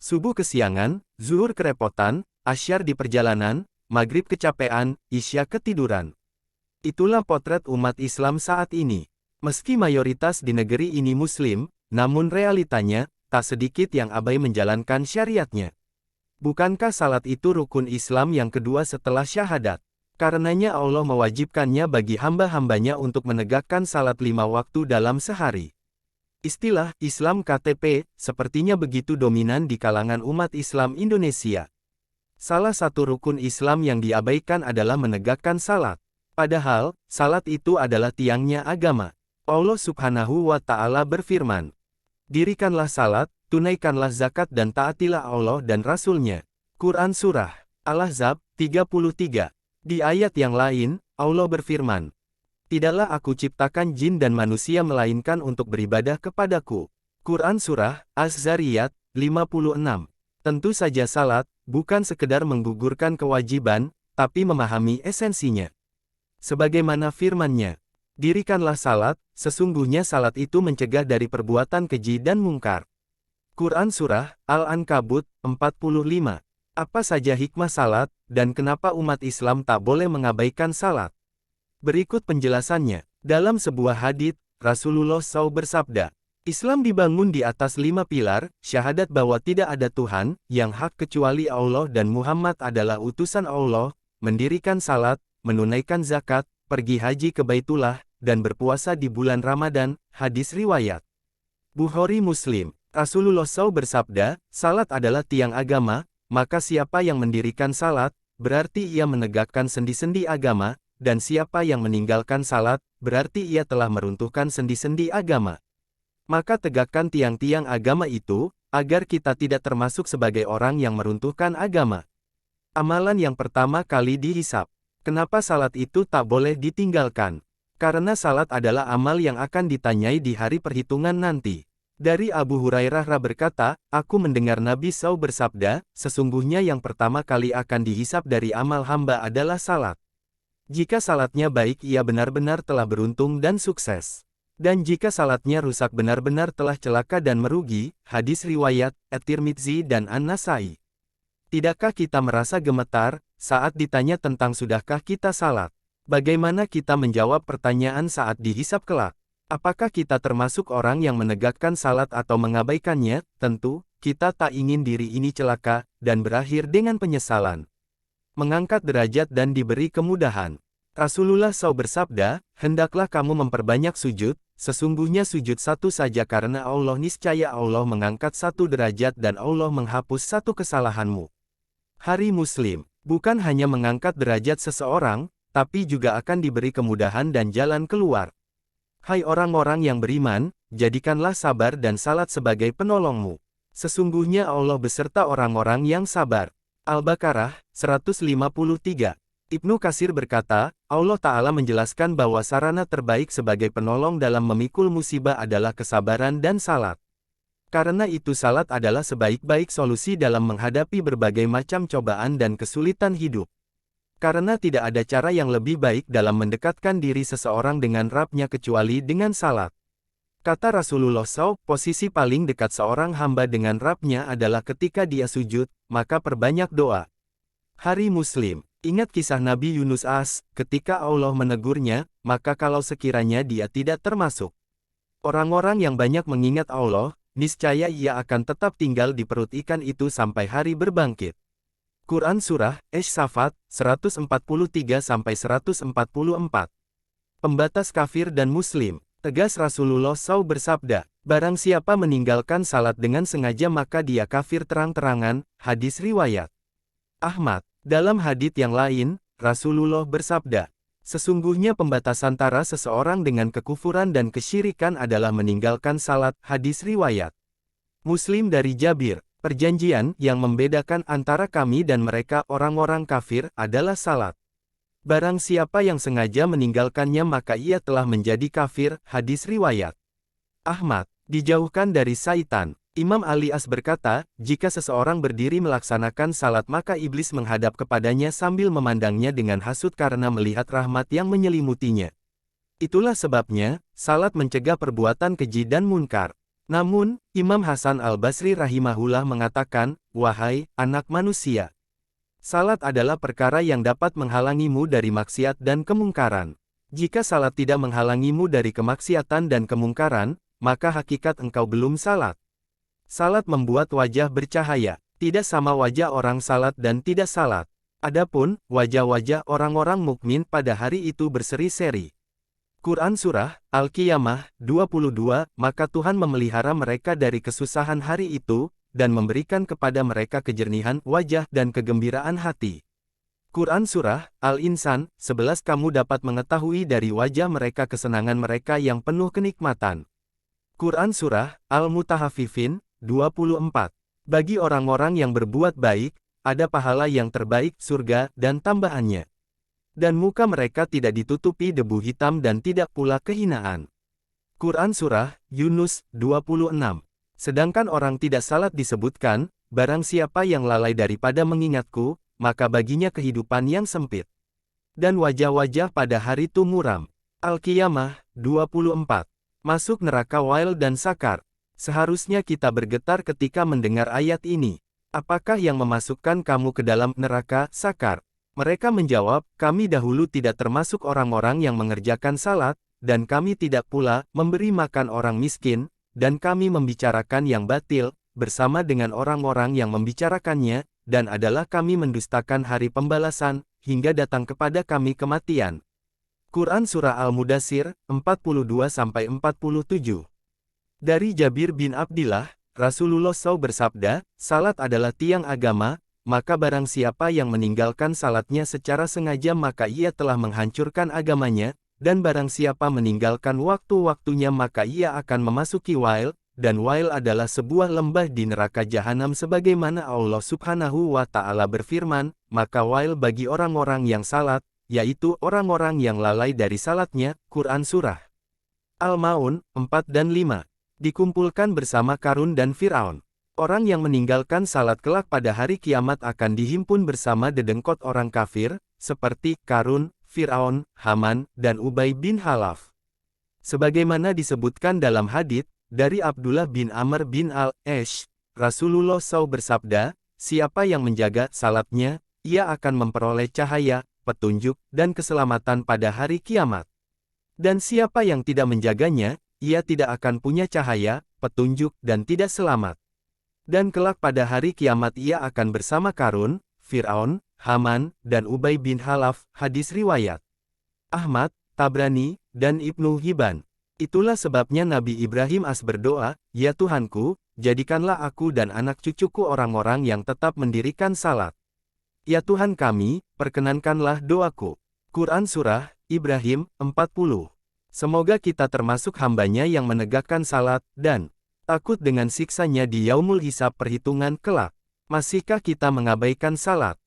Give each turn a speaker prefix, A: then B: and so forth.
A: Subuh kesiangan, zuhur kerepotan, asyar di perjalanan, maghrib kecapean, isya ketiduran. Itulah potret umat Islam saat ini. Meski mayoritas di negeri ini Muslim, namun realitanya, tak sedikit yang abai menjalankan syariatnya. Bukankah salat itu rukun Islam yang kedua setelah syahadat? Karenanya Allah mewajibkannya bagi hamba-hambanya untuk menegakkan salat 5 waktu dalam sehari. Istilah Islam KTP sepertinya begitu dominan di kalangan umat Islam Indonesia. Salah satu rukun Islam yang diabaikan adalah menegakkan salat. Padahal, salat itu adalah tiangnya agama. Allah Subhanahu wa Ta'ala berfirman, "Dirikanlah salat, tunaikanlah zakat dan taatilah Allah dan Rasul-Nya." Quran Surah Al-Ahzab 33. Di ayat yang lain, Allah berfirman, "Tidaklah aku ciptakan jin dan manusia melainkan untuk beribadah kepadaku." Quran Surah Az-Zariyat 56. Tentu saja salat, bukan sekedar menggugurkan kewajiban, tapi memahami esensinya. Sebagaimana firman-Nya, "Dirikanlah salat, sesungguhnya salat itu mencegah dari perbuatan keji dan mungkar." Quran Surah Al-Ankabut 45. Apa saja hikmah salat, dan kenapa umat Islam tak boleh mengabaikan salat? Berikut penjelasannya. Dalam sebuah hadits, Rasulullah SAW bersabda, Islam dibangun di atas 5 pilar, syahadat bahwa tidak ada Tuhan yang hak kecuali Allah dan Muhammad adalah utusan Allah, mendirikan salat, menunaikan zakat, pergi haji ke Baitullah, dan berpuasa di bulan Ramadan. Hadis riwayat Bukhari Muslim. Rasulullah SAW bersabda, salat adalah tiang agama, maka siapa yang mendirikan salat, berarti ia menegakkan sendi-sendi agama, dan siapa yang meninggalkan salat, berarti ia telah meruntuhkan sendi-sendi agama. Maka tegakkan tiang-tiang agama itu, agar kita tidak termasuk sebagai orang yang meruntuhkan agama. Amalan yang pertama kali dihisab. Kenapa salat itu tak boleh ditinggalkan? Karena salat adalah amal yang akan ditanyai di hari perhitungan nanti. Dari Abu Hurairah berkata, aku mendengar Nabi SAW bersabda, sesungguhnya yang pertama kali akan dihisab dari amal hamba adalah salat. Jika salatnya baik ia benar-benar telah beruntung dan sukses. Dan jika salatnya rusak benar-benar telah celaka dan merugi. Hadis riwayat At-Tirmidzi dan An-Nasai. Tidakkah kita merasa gemetar saat ditanya tentang sudahkah kita salat? Bagaimana kita menjawab pertanyaan saat dihisab kelak? Apakah kita termasuk orang yang menegakkan salat atau mengabaikannya? Tentu, kita tak ingin diri ini celaka dan berakhir dengan penyesalan. Mengangkat derajat dan diberi kemudahan. Rasulullah SAW bersabda, hendaklah kamu memperbanyak sujud, sesungguhnya sujud satu saja karena Allah niscaya Allah mengangkat satu derajat dan Allah menghapus satu kesalahanmu. Hari Muslim, bukan hanya mengangkat derajat seseorang, tapi juga akan diberi kemudahan dan jalan keluar. Hai orang-orang yang beriman, jadikanlah sabar dan salat sebagai penolongmu. Sesungguhnya Allah beserta orang-orang yang sabar. Al-Baqarah 153. Ibnu Katsir berkata, Allah Ta'ala menjelaskan bahwa sarana terbaik sebagai penolong dalam memikul musibah adalah kesabaran dan salat. Karena itu salat adalah sebaik-baik solusi dalam menghadapi berbagai macam cobaan dan kesulitan hidup. Karena tidak ada cara yang lebih baik dalam mendekatkan diri seseorang dengan Rabb-Nya kecuali dengan salat. Kata Rasulullah SAW, posisi paling dekat seorang hamba dengan Rabb-Nya adalah ketika dia sujud, maka perbanyak doa. Hari Muslim. Ingat kisah Nabi Yunus AS, ketika Allah menegurnya, maka kalau sekiranya dia tidak termasuk orang-orang yang banyak mengingat Allah, niscaya ia akan tetap tinggal di perut ikan itu sampai hari berbangkit. Quran Surah Ash-Shafat 143-144. Pembatas kafir dan muslim. Tegas Rasulullah SAW bersabda, barang siapa meninggalkan salat dengan sengaja maka dia kafir terang-terangan. Hadis riwayat Ahmad. Dalam hadits yang lain, Rasulullah bersabda, sesungguhnya pembatasan antara seseorang dengan kekufuran dan kesyirikan adalah meninggalkan salat. Hadis riwayat Muslim dari Jabir. Perjanjian yang membedakan antara kami dan mereka orang-orang kafir adalah salat. Barang siapa yang sengaja meninggalkannya maka ia telah menjadi kafir. Hadis riwayat Ahmad. Dijauhkan dari syaitan. Imam Ali As berkata, jika seseorang berdiri melaksanakan salat maka iblis menghadap kepadanya sambil memandangnya dengan hasut karena melihat rahmat yang menyelimutinya. Itulah sebabnya, salat mencegah perbuatan keji dan munkar. Namun, Imam Hasan al-Basri rahimahullah mengatakan, "Wahai anak manusia, salat adalah perkara yang dapat menghalangimu dari maksiat dan kemungkaran. Jika salat tidak menghalangimu dari kemaksiatan dan kemungkaran, maka hakikat engkau belum salat. Salat membuat wajah bercahaya. Tidak sama wajah orang salat dan tidak salat. Adapun, wajah-wajah orang-orang mukmin pada hari itu berseri-seri." Quran Surah Al-Qiyamah 22, maka Tuhan memelihara mereka dari kesusahan hari itu, dan memberikan kepada mereka kejernihan wajah dan kegembiraan hati. Quran Surah Al-Insan 11, kamu dapat mengetahui dari wajah mereka kesenangan mereka yang penuh kenikmatan. Quran Surah Al-Mutahaffifin 24, bagi orang-orang yang berbuat baik, ada pahala yang terbaik, surga, dan tambahannya. Dan muka mereka tidak ditutupi debu hitam dan tidak pula kehinaan. Quran Surah Yunus 26. Sedangkan orang tidak salat disebutkan, barang siapa yang lalai daripada mengingatku, maka baginya kehidupan yang sempit. Dan wajah-wajah pada hari itu muram. Al-Qiyamah 24. Masuk neraka Wail dan Sakar. Seharusnya kita bergetar ketika mendengar ayat ini. Apakah yang memasukkan kamu ke dalam neraka Sakar? Mereka menjawab, kami dahulu tidak termasuk orang-orang yang mengerjakan salat, dan kami tidak pula memberi makan orang miskin, dan kami membicarakan yang batil, bersama dengan orang-orang yang membicarakannya, dan adalah kami mendustakan hari pembalasan, hingga datang kepada kami kematian. Quran Surah Al-Mudassir 42-47. Dari Jabir bin Abdillah, Rasulullah SAW bersabda, salat adalah tiang agama, maka barang siapa yang meninggalkan salatnya secara sengaja maka ia telah menghancurkan agamanya, dan barang siapa meninggalkan waktu-waktunya maka ia akan memasuki Wail, dan Wail adalah sebuah lembah di neraka jahanam sebagaimana Allah Subhanahu wa Ta'ala berfirman, maka Wail bagi orang-orang yang salat, yaitu orang-orang yang lalai dari salatnya. Quran Surah Al-Ma'un 4 dan 5. Dikumpulkan bersama Karun dan Fir'aun. Orang yang meninggalkan salat kelak pada hari kiamat akan dihimpun bersama dedengkot orang kafir, seperti Karun, Fir'aun, Haman, dan Ubay bin Khalaf. Sebagaimana disebutkan dalam hadits dari Abdullah bin Amr bin Al-Ash, Rasulullah SAW bersabda, siapa yang menjaga salatnya, ia akan memperoleh cahaya, petunjuk, dan keselamatan pada hari kiamat. Dan siapa yang tidak menjaganya, ia tidak akan punya cahaya, petunjuk, dan tidak selamat. Dan kelak pada hari kiamat ia akan bersama Karun, Fir'aun, Haman, dan Ubay bin Khalaf. Hadis riwayat Ahmad, Tabrani, dan Ibnu Hibban. Itulah sebabnya Nabi Ibrahim berdoa, ya Tuhanku, jadikanlah aku dan anak cucuku orang-orang yang tetap mendirikan salat. Ya Tuhan kami, perkenankanlah doaku. Quran Surah Ibrahim 40. Semoga kita termasuk hambanya yang menegakkan salat, dan takut dengan siksanya di yaumul hisab perhitungan kelak. Masihkah kita mengabaikan salat?